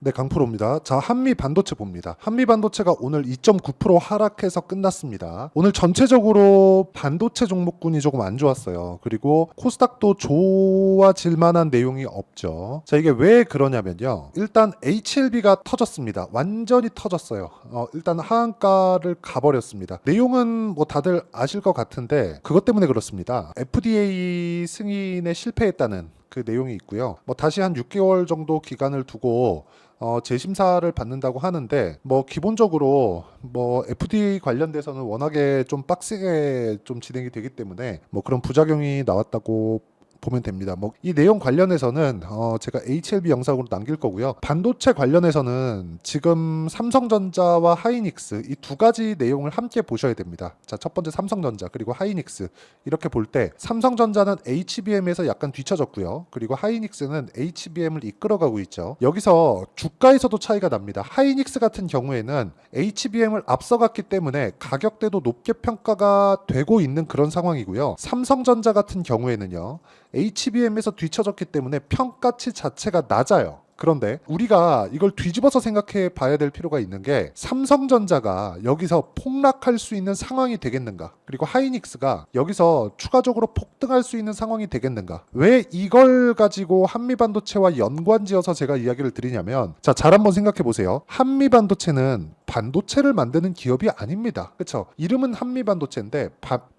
네, 강프로입니다. 자, 한미 반도체 봅니다. 한미 반도체가 오늘 2.9% 하락해서 끝났습니다. 오늘 전체적으로 반도체 종목군이 조금 안 좋았어요. 그리고 코스닥도 좋아질 만한 내용이 없죠. 자, 이게 왜 그러냐면요. 일단 HLB가 터졌습니다. 완전히 터졌어요. 일단 하한가를 가버렸습니다. 내용은 뭐 다들 아실 것 같은데 그것 때문에 그렇습니다. FDA 승인에 실패했다는 그 내용이 있고요. 뭐 다시 한 6개월 정도 기간을 두고 재심사를 받는다고 하는데 뭐 기본적으로 뭐 FDA 관련돼서는 워낙에 좀 빡세게 좀 진행이 되기 때문에 뭐 그런 부작용이 나왔다고 보면 됩니다. 뭐 이 내용 관련해서는 제가 HLB 영상으로 남길 거고요. 반도체 관련해서는 지금 삼성전자와 하이닉스 이 두 가지 내용을 함께 보셔야 됩니다. 자, 첫 번째 삼성전자 그리고 하이닉스 이렇게 볼 때 삼성전자는 HBM에서 약간 뒤처졌고요. 그리고 하이닉스는 HBM을 이끌어가고 있죠. 여기서 주가에서도 차이가 납니다. 하이닉스 같은 경우에는 HBM을 앞서갔기 때문에 가격대도 높게 평가가 되고 있는 그런 상황이고요. 삼성전자 같은 경우에는요. HBM에서 뒤처졌기 때문에 평가치 자체가 낮아요. 그런데 우리가 이걸 뒤집어서 생각해 봐야 될 필요가 있는 게 삼성전자가 여기서 폭락할 수 있는 상황이 되겠는가? 그리고 하이닉스가 여기서 추가적으로 폭등할 수 있는 상황이 되겠는가? 왜 이걸 가지고 한미반도체와 연관지어서 제가 이야기를 드리냐면 자, 잘 한번 생각해 보세요. 한미반도체는 반도체를 만드는 기업이 아닙니다. 그렇죠? 이름은 한미반도체인데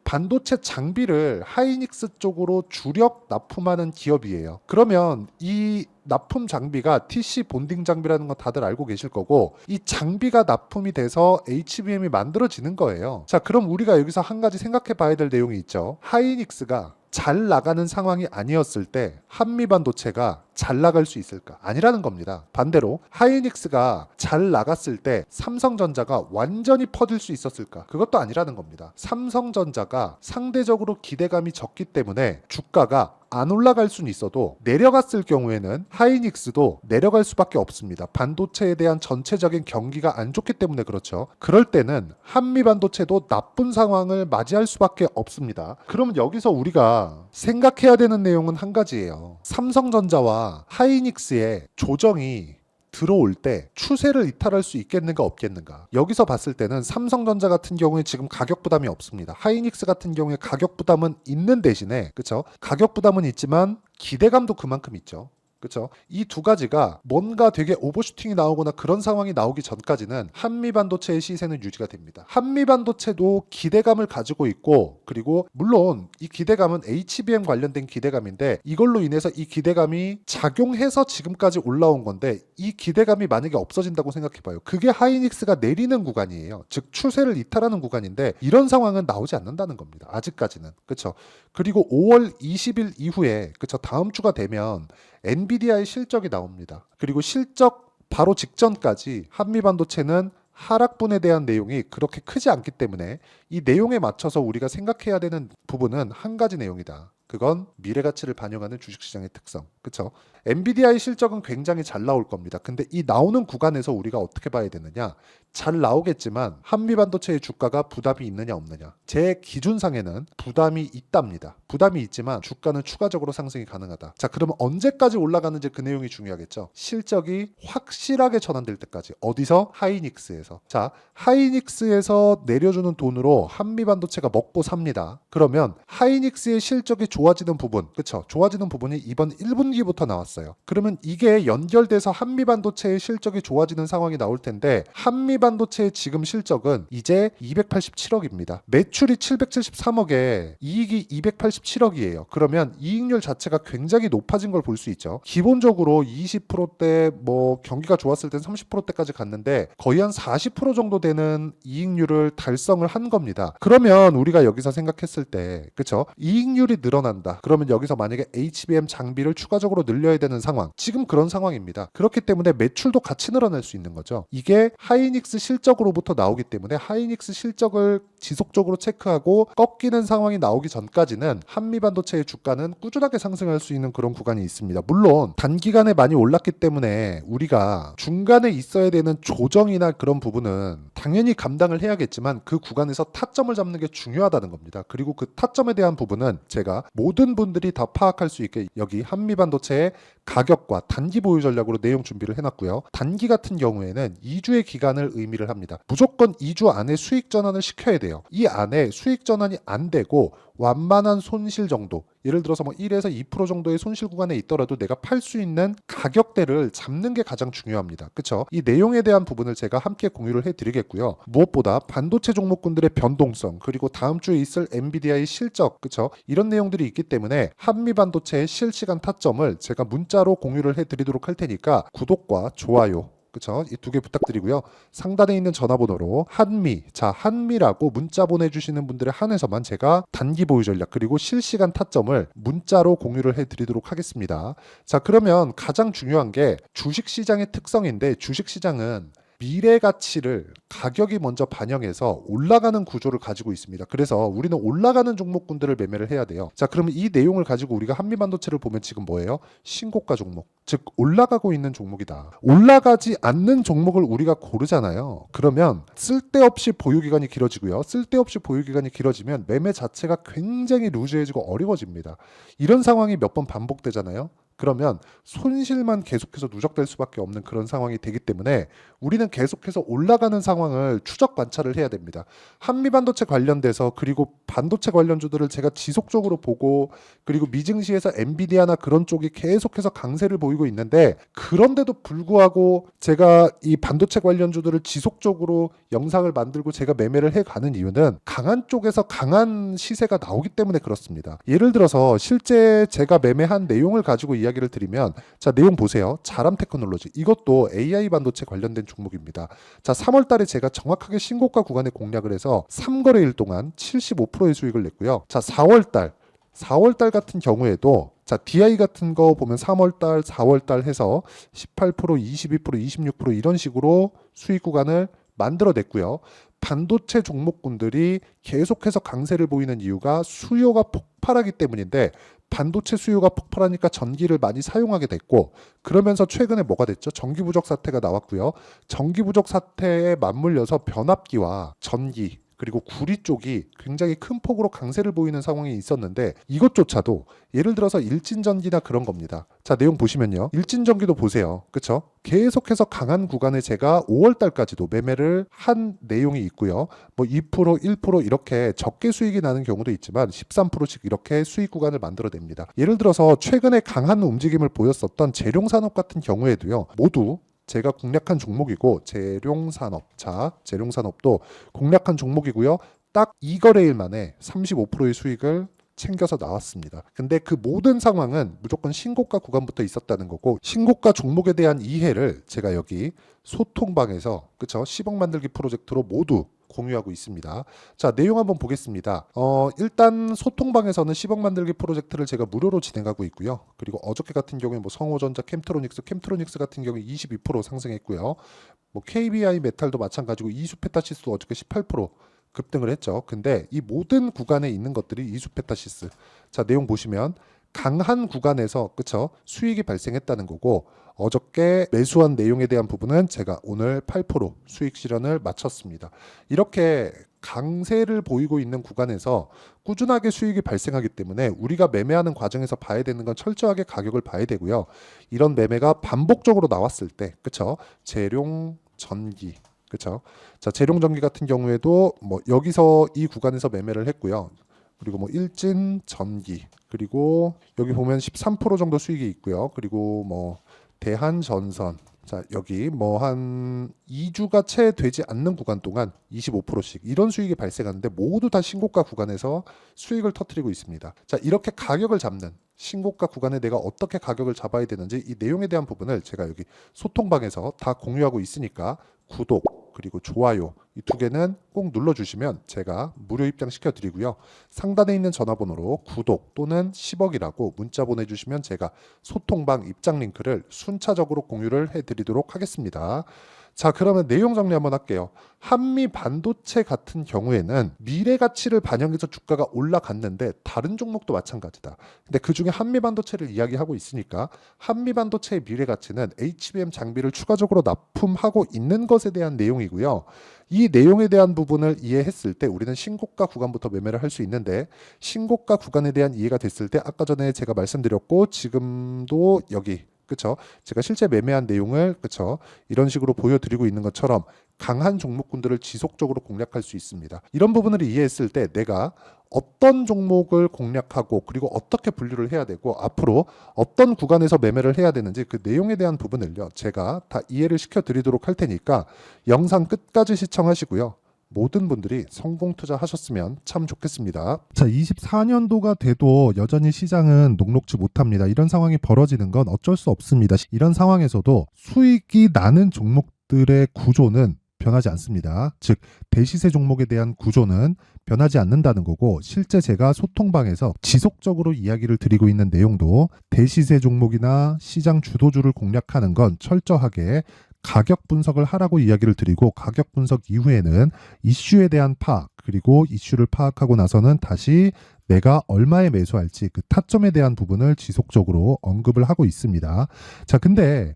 반도체 장비를 하이닉스 쪽으로 주력 납품하는 기업이에요. 그러면 이 납품 장비가 TC 본딩 장비라는 거 다들 알고 계실 거고 이 장비가 납품이 돼서 HBM이 만들어지는 거예요. 자, 그럼 우리가 여기서 한 가지 생각해 봐야 될 내용이 있죠. 하이닉스가 잘 나가는 상황이 아니었을 때 한미반도체가 잘 나갈 수 있을까? 아니라는 겁니다. 반대로 하이닉스가 잘 나갔을 때 삼성전자가 완전히 퍼질 수 있었을까? 그것도 아니라는 겁니다. 삼성전자가 상대적으로 기대감이 적기 때문에 주가가 안 올라갈 수는 있어도 내려갔을 경우에는 하이닉스도 내려갈 수밖에 없습니다. 반도체에 대한 전체적인 경기가 안 좋기 때문에 그렇죠. 그럴 때는 한미반도체도 나쁜 상황을 맞이할 수밖에 없습니다. 그러면 여기서 우리가 생각해야 되는 내용은 한 가지예요. 삼성전자와 하이닉스의 조정이 들어올 때 추세를 이탈할 수 있겠는가 없겠는가. 여기서 봤을 때는 삼성전자 같은 경우에 지금 가격 부담이 없습니다. 하이닉스 같은 경우에 가격 부담은 있는 대신에 그렇죠? 가격 부담은 있지만 기대감도 그만큼 있죠. 그렇죠? 이 두 가지가 뭔가 되게 오버슈팅이 나오거나 그런 상황이 나오기 전까지는 한미반도체의 시세는 유지가 됩니다. 한미반도체도 기대감을 가지고 있고 그리고 물론 이 기대감은 HBM 관련된 기대감인데 이걸로 인해서 이 기대감이 작용해서 지금까지 올라온 건데 이 기대감이 만약에 없어진다고 생각해봐요. 그게 하이닉스가 내리는 구간이에요. 즉 추세를 이탈하는 구간인데 이런 상황은 나오지 않는다는 겁니다. 아직까지는. 그렇죠? 그리고 5월 20일 이후에 그렇죠? 다음 주가 되면 엔비디아의 실적이 나옵니다. 그리고 실적 바로 직전까지 한미반도체는 하락분에 대한 내용이 그렇게 크지 않기 때문에 이 내용에 맞춰서 우리가 생각해야 되는 부분은 한 가지 내용이다. 그건 미래 가치를 반영하는 주식시장의 특성. 그렇죠? 엔비디아의 실적은 굉장히 잘 나올 겁니다. 근데 이 나오는 구간에서 우리가 어떻게 봐야 되느냐? 잘 나오겠지만 한미반도체의 주가가 부담이 있느냐 없느냐. 제 기준상에는 부담이 있답니다. 부담이 있지만 주가는 추가적으로 상승이 가능하다. 자, 그러면 언제까지 올라가는지 그 내용이 중요하겠죠. 실적이 확실하게 전환될 때까지. 어디서? 하이닉스에서. 자, 하이닉스에서 내려주는 돈으로 한미반도체가 먹고 삽니다. 그러면 하이닉스의 실적이 좋아지는 부분, 그렇죠? 좋아지는 부분이 이번 1분기부터 나왔어요. 그러면 이게 연결돼서 한미반도체의 실적이 좋아지는 상황이 나올 텐데 한미반도체의 지금 실적은 이제 287억입니다. 매출이 773억에 이익이 287억이에요. 그러면 이익률 자체가 굉장히 높아진 걸 볼 수 있죠. 기본적으로 20%대 뭐 경기가 좋았을 땐 30%대까지 갔는데 거의 한 40% 정도 되는 이익률을 달성을 한 겁니다. 그러면 우리가 여기서 생각했을 때 그렇죠? 이익률이 늘어난다. 그러면 여기서 만약에 HBM 장비를 추가적으로 늘려야 되는 상황. 지금 그런 상황입니다. 그렇기 때문에 매출도 같이 늘어날 수 있는 거죠. 이게 하이닉스 실적으로부터 나오기 때문에 하이닉스 실적을 지속적으로 체크하고 꺾이는 상황이 나오기 전까지는 한미반도체의 주가는 꾸준하게 상승할 수 있는 그런 구간이 있습니다. 물론 단기간에 많이 올랐기 때문에 우리가 중간에 있어야 되는 조정이나 그런 부분은 당연히 감당을 해야겠지만 그 구간에서 타점을 잡는 게 중요하다는 겁니다. 그리고 그 타점에 대한 부분은 제가 모든 분들이 다 파악할 수 있게 여기 한미반도체의 가격과 단기 보유 전략으로 내용 준비를 해놨고요. 단기 같은 경우에는 2주의 기간을 의미를 합니다. 무조건 2주 안에 수익 전환을 시켜야 돼요. 이 안에 수익 전환이 안 되고 완만한 손실 정도, 예를 들어서 뭐 1에서 2% 정도의 손실 구간에 있더라도 내가 팔 수 있는 가격대를 잡는 게 가장 중요합니다. 그렇죠? 이 내용에 대한 부분을 제가 함께 공유를 해드리겠고요. 무엇보다 반도체 종목군들의 변동성, 그리고 다음 주에 있을 엔비디아의 실적, 그렇죠? 이런 내용들이 있기 때문에 한미 반도체의 실시간 타점을 제가 문자로 공유를 해드리도록 할 테니까 구독과 좋아요, 그쵸? 이 두 개 부탁드리고요. 상단에 있는 전화번호로 한미라고 문자 보내주시는 분들에 한해서만 제가 단기 보유 전략 그리고 실시간 타점을 문자로 공유를 해드리도록 하겠습니다. 자, 그러면 가장 중요한 게 주식시장의 특성인데, 주식시장은 미래 가치를 가격이 먼저 반영해서 올라가는 구조를 가지고 있습니다. 그래서 우리는 올라가는 종목군들을 매매를 해야 돼요. 자, 그러면 이 내용을 가지고 우리가 한미반도체를 보면 지금 뭐예요? 신고가 종목, 즉 올라가고 있는 종목이다. 올라가지 않는 종목을 우리가 고르잖아요. 그러면 쓸데없이 보유기간이 길어지고요. 쓸데없이 보유기간이 길어지면 매매 자체가 굉장히 루즈해지고 어려워집니다. 이런 상황이 몇 번 반복되잖아요. 그러면 손실만 계속해서 누적될 수밖에 없는 그런 상황이 되기 때문에 우리는 계속해서 올라가는 상황을 추적 관찰을 해야 됩니다. 한미반도체 관련돼서 그리고 반도체 관련주들을 제가 지속적으로 보고, 그리고 미증시에서 엔비디아나 그런 쪽이 계속해서 강세를 보이고 있는데, 그런데도 불구하고 제가 이 반도체 관련주들을 지속적으로 영상을 만들고 제가 매매를 해가는 이유는 강한 쪽에서 강한 시세가 나오기 때문에 그렇습니다. 예를 들어서 실제 제가 매매한 내용을 가지고 이야기를 드리면, 자, 내용 보세요. 자람 테크놀로지, 이것도 AI 반도체 관련된 종목입니다. 자, 3월 달에 제가 정확하게 신고가 구간에 공략을 해서 3거래일 동안 75%의 수익을 냈고요. 자, 4월 달 같은 경우에도 자, DI 같은 거 보면 3월 달, 4월 달 해서 18%, 22%, 26% 이런 식으로 수익 구간을 만들어냈고요. 반도체 종목군들이 계속해서 강세를 보이는 이유가 수요가 폭발하기 때문인데, 반도체 수요가 폭발하니까 전기를 많이 사용하게 됐고, 그러면서 최근에 뭐가 됐죠? 전기 부족 사태가 나왔고요. 전기 부족 사태에 맞물려서 변압기와 전기 그리고 구리 쪽이 굉장히 큰 폭으로 강세를 보이는 상황이 있었는데, 이것조차도 예를 들어서 일진전기나 그런 겁니다. 자, 내용 보시면요. 일진전기도 보세요. 그쵸? 계속해서 강한 구간에 제가 5월 달까지도 매매를 한 내용이 있고요. 뭐 2%, 1% 이렇게 적게 수익이 나는 경우도 있지만 13%씩 이렇게 수익 구간을 만들어냅니다. 예를 들어서 최근에 강한 움직임을 보였었던 재룡산업 같은 경우에도요. 모두 제가 공략한 종목이고, 재룡산업, 자, 재룡산업도 공략한 종목이고요. 딱 2거래일 만에 35%의 수익을 챙겨서 나왔습니다. 근데 그 모든 상황은 무조건 신고가 구간부터 있었다는 거고, 신고가 종목에 대한 이해를 제가 여기 소통방에서, 그쵸, 10억 만들기 프로젝트로 모두 공유하고 있습니다. 자, 내용 한번 보겠습니다. 일단 소통방에서는 10억 만들기 프로젝트를 제가 무료로 진행하고 있고요. 그리고 어저께 같은 경우에 뭐 성호전자, 캠트로닉스 같은 경우에 22% 상승했고요. 뭐 KBI 메탈도 마찬가지고 이수페타시스도 어저께 18% 급등을 했죠. 근데 이 모든 구간에 있는 것들이 이수페타시스. 자, 내용 보시면 강한 구간에서, 그쵸, 수익이 발생했다는 거고, 어저께 매수한 내용에 대한 부분은 제가 오늘 8% 수익 실현을 마쳤습니다. 이렇게 강세를 보이고 있는 구간에서 꾸준하게 수익이 발생하기 때문에 우리가 매매하는 과정에서 봐야 되는 건 철저하게 가격을 봐야 되고요. 이런 매매가 반복적으로 나왔을 때, 그쵸, 재룡 전기, 그쵸, 자, 재룡 전기 같은 경우에도 뭐 여기서 이 구간에서 매매를 했고요. 그리고 뭐 일진 전기, 그리고 여기 보면 13% 정도 수익이 있고요. 그리고 뭐 대한전선, 자, 여기 뭐 한 2주가 채 되지 않는 구간 동안 25%씩 이런 수익이 발생하는데, 모두 다 신고가 구간에서 수익을 터뜨리고 있습니다. 자, 이렇게 가격을 잡는, 신고가 구간에 내가 어떻게 가격을 잡아야 되는지 이 내용에 대한 부분을 제가 여기 소통방에서 다 공유하고 있으니까 구독 그리고 좋아요 이 두 개는 꼭 눌러주시면 제가 무료 입장시켜 드리고요. 상단에 있는 전화번호로 구독 또는 10억이라고 문자 보내주시면 제가 소통방 입장 링크를 순차적으로 공유를 해드리도록 하겠습니다. 자, 그러면 내용 정리 한번 할게요. 한미 반도체 같은 경우에는 미래 가치를 반영해서 주가가 올라갔는데 다른 종목도 마찬가지다. 근데 그중에 한미 반도체를 이야기하고 있으니까 한미 반도체의 미래 가치는 HBM 장비를 추가적으로 납품하고 있는 것에 대한 내용이고요. 이 내용에 대한 부분을 이해했을 때 우리는 신고가 구간부터 매매를 할 수 있는데, 신고가 구간에 대한 이해가 됐을 때 아까 전에 제가 말씀드렸고 지금도 여기 그쵸? 제가 실제 매매한 내용을 그쵸? 이런 식으로 보여드리고 있는 것처럼 강한 종목군들을 지속적으로 공략할 수 있습니다. 이런 부분을 이해했을 때 내가 어떤 종목을 공략하고 그리고 어떻게 분류를 해야 되고 앞으로 어떤 구간에서 매매를 해야 되는지 그 내용에 대한 부분을요, 제가 다 이해를 시켜드리도록 할 테니까 영상 끝까지 시청하시고요. 모든 분들이 성공 투자하셨으면 참 좋겠습니다. 자, 24년도가 돼도 여전히 시장은 녹록지 못합니다. 이런 상황이 벌어지는 건 어쩔 수 없습니다. 이런 상황에서도 수익이 나는 종목들의 구조는 변하지 않습니다. 즉, 대시세 종목에 대한 구조는 변하지 않는다는 거고, 실제 제가 소통방에서 지속적으로 이야기를 드리고 있는 내용도 대시세 종목이나 시장 주도주를 공략하는 건 철저하게 가격 분석을 하라고 이야기를 드리고, 가격 분석 이후에는 이슈에 대한 파악, 그리고 이슈를 파악하고 나서는 다시 내가 얼마에 매수할지 그 타점에 대한 부분을 지속적으로 언급을 하고 있습니다. 자, 근데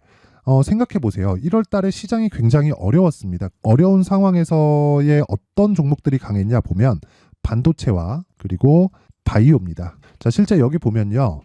생각해 보세요. 1월 달에 시장이 굉장히 어려웠습니다. 어려운 상황에서의 어떤 종목들이 강했냐 보면 반도체와 그리고 바이오입니다. 자, 실제 여기 보면요.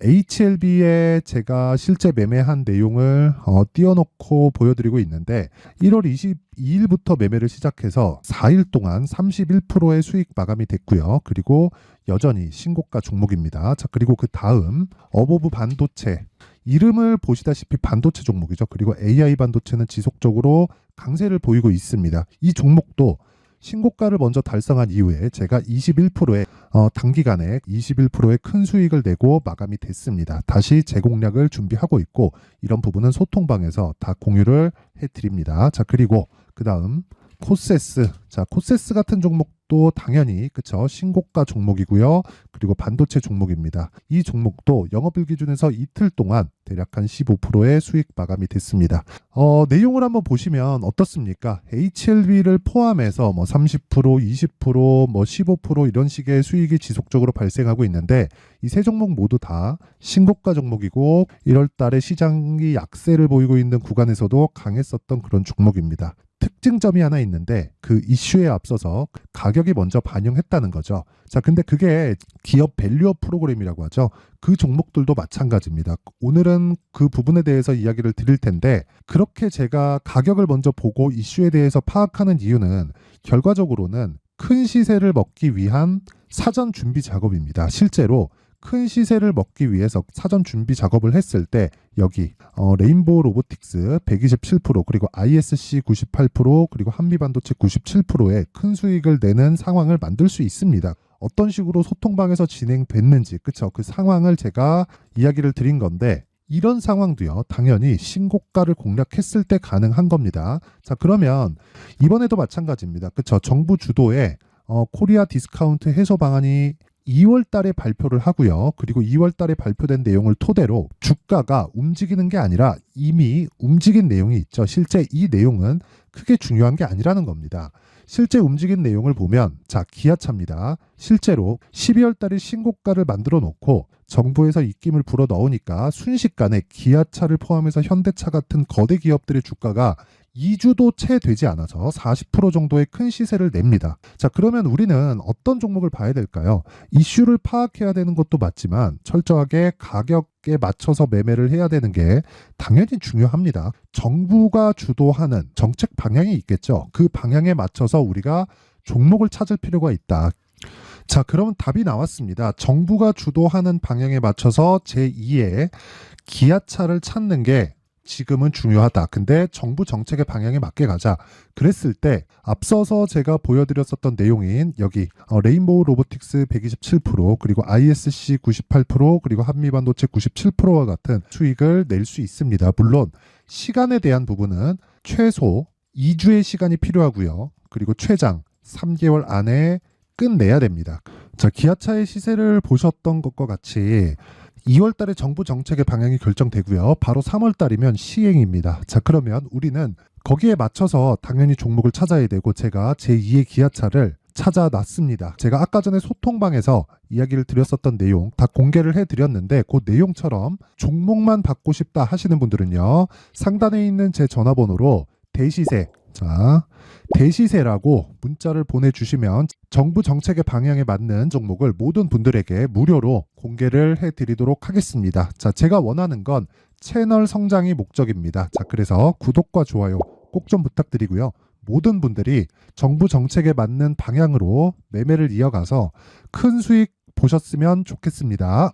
HLB에 제가 실제 매매한 내용을 띄워놓고 보여드리고 있는데 1월 22일부터 매매를 시작해서 4일 동안 31%의 수익 마감이 됐고요. 그리고 여전히 신고가 종목입니다. 자, 그리고 그 다음 어보브 반도체, 이름을 보시다시피 반도체 종목이죠. 그리고 AI 반도체는 지속적으로 강세를 보이고 있습니다. 이 종목도 신고가를 먼저 달성한 이후에 제가 21%의 단기간에 21%의 큰 수익을 내고 마감이 됐습니다. 다시 재공략을 준비하고 있고, 이런 부분은 소통방에서 다 공유를 해드립니다. 자, 그리고 그 다음 코세스. 자, 코세스 같은 종목도 당연히 그쵸, 신고가 종목이고요. 그리고 반도체 종목입니다. 이 종목도 영업일 기준에서 이틀 동안 대략 한 15%의 수익 마감이 됐습니다. 내용을 한번 보시면 어떻습니까? HLB를 포함해서 뭐 30%, 20%, 뭐 15% 이런 식의 수익이 지속적으로 발생하고 있는데, 이 세 종목 모두 다 신고가 종목이고 1월 달에 시장이 약세를 보이고 있는 구간에서도 강했었던 그런 종목입니다. 특징점이 하나 있는데 그 이슈에 앞서서 가격이 먼저 반영했다는 거죠. 자, 근데 그게 기업 밸류업 프로그램이라고 하죠. 그 종목들도 마찬가지입니다. 오늘은 그 부분에 대해서 이야기를 드릴 텐데, 그렇게 제가 가격을 먼저 보고 이슈에 대해서 파악하는 이유는 결과적으로는 큰 시세를 먹기 위한 사전 준비 작업입니다. 실제로 큰 시세를 먹기 위해서 사전 준비 작업을 했을 때 여기 레인보우 로보틱스 127%, 그리고 ISC 98%, 그리고 한미반도체 97%의 큰 수익을 내는 상황을 만들 수 있습니다. 어떤 식으로 소통방에서 진행됐는지 그쵸, 그 상황을 제가 이야기를 드린 건데, 이런 상황도요 당연히 신고가를 공략했을 때 가능한 겁니다. 자, 그러면 이번에도 마찬가지입니다. 그쵸, 정부 주도의 코리아 디스카운트 해소 방안이 2월 달에 발표를 하고요. 그리고 2월 달에 발표된 내용을 토대로 주가가 움직이는 게 아니라 이미 움직인 내용이 있죠. 실제 이 내용은 크게 중요한 게 아니라는 겁니다. 실제 움직인 내용을 보면, 자, 기아차입니다. 실제로 12월 달에 신고가를 만들어 놓고 정부에서 입김을 불어 넣으니까 순식간에 기아차를 포함해서 현대차 같은 거대 기업들의 주가가 2주도 채 되지 않아서 40% 정도의 큰 시세를 냅니다. 자, 그러면 우리는 어떤 종목을 봐야 될까요? 이슈를 파악해야 되는 것도 맞지만 철저하게 가격에 맞춰서 매매를 해야 되는 게 당연히 중요합니다. 정부가 주도하는 정책 방향이 있겠죠. 그 방향에 맞춰서 우리가 종목을 찾을 필요가 있다. 자, 그러면 답이 나왔습니다. 정부가 주도하는 방향에 맞춰서 제2의 기아차를 찾는 게 지금은 중요하다. 근데 정부 정책의 방향에 맞게 가자. 그랬을 때 앞서서 제가 보여드렸었던 내용인 여기 레인보우 로보틱스 127%, 그리고 ISC 98%, 그리고 한미반도체 97%와 같은 수익을 낼 수 있습니다. 물론 시간에 대한 부분은 최소 2주의 시간이 필요하고요. 그리고 최장 3개월 안에 끝내야 됩니다. 자, 기아차의 시세를 보셨던 것과 같이 2월 달에 정부 정책의 방향이 결정되고요. 바로 3월 달이면 시행입니다. 자, 그러면 우리는 거기에 맞춰서 당연히 종목을 찾아야 되고 제가 제2의 기아차를 찾아놨습니다. 제가 아까 전에 소통방에서 이야기를 드렸었던 내용 다 공개를 해드렸는데 그 내용처럼 종목만 받고 싶다 하시는 분들은요. 상단에 있는 제 전화번호로 대시세, 자, 대시세라고 문자를 보내주시면 정부 정책의 방향에 맞는 종목을 모든 분들에게 무료로 공개를 해드리도록 하겠습니다. 자, 제가 원하는 건 채널 성장이 목적입니다. 자, 그래서 구독과 좋아요 꼭 좀 부탁드리고요. 모든 분들이 정부 정책에 맞는 방향으로 매매를 이어가서 큰 수익 보셨으면 좋겠습니다.